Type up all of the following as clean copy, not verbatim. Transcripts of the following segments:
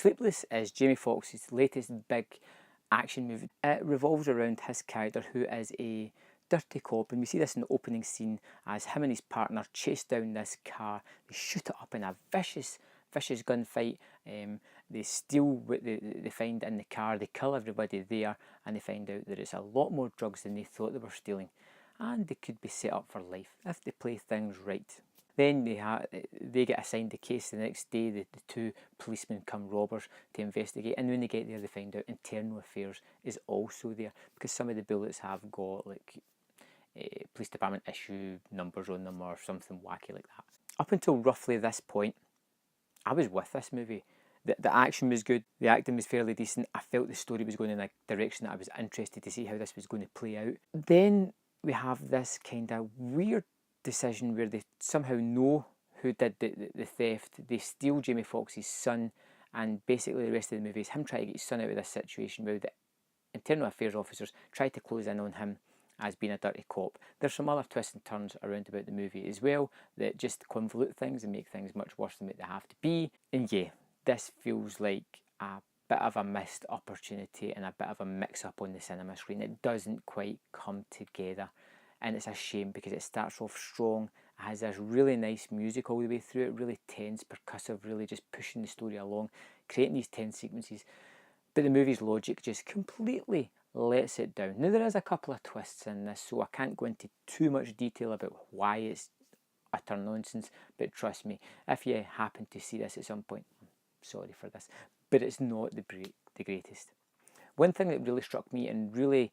Sleepless is Jamie Foxx's latest big action movie. It revolves around his character, who is a dirty cop, and we see this in the opening scene as him and his partner chase down this car. They shoot it up in a vicious gunfight. They steal what they find in the car, they kill everybody there, and they find out that it's a lot more drugs than they thought they were stealing, and they could be set up for life if they play things right. Then they get assigned the case the next day. The two policemen come robbers to investigate, and when they get there they find out internal affairs is also there, because some of the bullets have got like police department issue numbers on them or something wacky like that. Up until roughly this point, I was with this movie. The action was good, the acting was fairly decent. I felt the story was going in a direction that I was interested to see how this was going to play out. Then we have this kind of weird decision where they somehow know who did the theft. They steal Jamie Foxx's son, and basically the rest of the movie is him trying to get his son out of this situation where the internal affairs officers try to close in on him as being a dirty cop. There's some other twists and turns around about the movie as well that just convolute things and make things much worse than what they have to be. And yeah, this feels like a bit of a missed opportunity and a bit of a mix-up on the cinema screen. It doesn't quite come together, and it's a shame because it starts off strong. It has this really nice music all the way through it, really tense, percussive, really just pushing the story along, creating these tense sequences. But the movie's logic just completely lets it down. Now, there is a couple of twists in this, so I can't go into too much detail about why it's utter nonsense, but trust me, if you happen to see this at some point, I'm sorry for this, but it's not the greatest. One thing that really struck me and really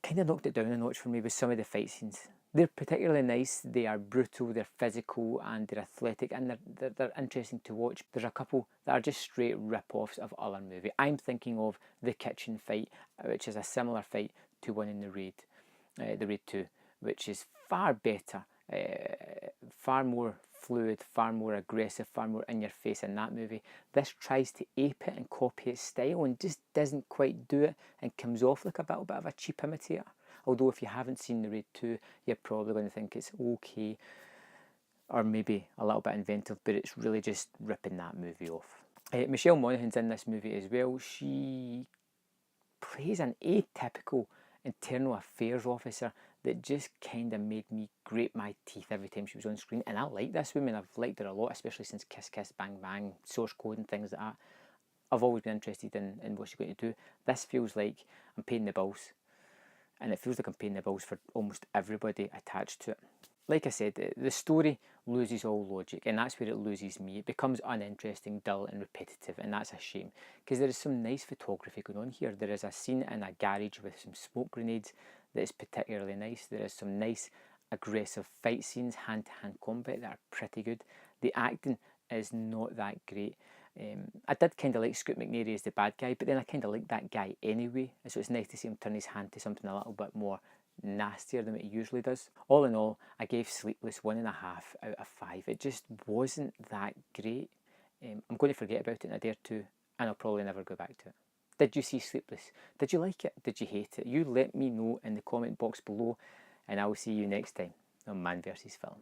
kind of knocked it down a notch for me was some of the fight scenes. They're particularly nice, they are brutal, they're physical, and they're athletic, and they're interesting to watch. There's a couple that are just straight rip-offs of other movies. I'm thinking of the kitchen fight, which is a similar fight to one in the Raid 2, which is far better, far more fluid, far more aggressive, far more in your face in that movie. This tries to ape it and copy its style and just doesn't quite do it, and comes off like a little bit of a cheap imitator. Although if you haven't seen the Raid 2, you're probably going to think it's okay, or maybe a little bit inventive, but it's really just ripping that movie off. Michelle Monaghan's in this movie as well. She plays an atypical internal affairs officer that just kind of made me grate my teeth every time she was on screen. And I like this woman, I've liked her a lot, especially since Kiss Kiss Bang Bang, Source Code and things like that. I've always been interested in what she's going to do. This feels like I'm paying the bills, and it feels like I'm paying the bills for almost everybody attached to it. Like I said, the story loses all logic, and that's where it loses me. It becomes uninteresting, dull and repetitive, and that's a shame, because there is some nice photography going on here. There is a scene in a garage with some smoke grenades that is particularly nice. There is some nice aggressive fight scenes, hand-to-hand combat that are pretty good. The acting is not that great. I did kind of like Scoot McNairy as the bad guy, but then I kind of like that guy anyway, so it's nice to see him turn his hand to something a little bit more nastier than what he usually does. All in all, I gave Sleepless 1.5 out of 5. It just wasn't that great. I'm going to forget about it in a day or two, and I'll probably never go back to it. Did you see Sleepless? Did you like it? Did you hate it? You let me know in the comment box below, and I will see you next time on Man vs Film.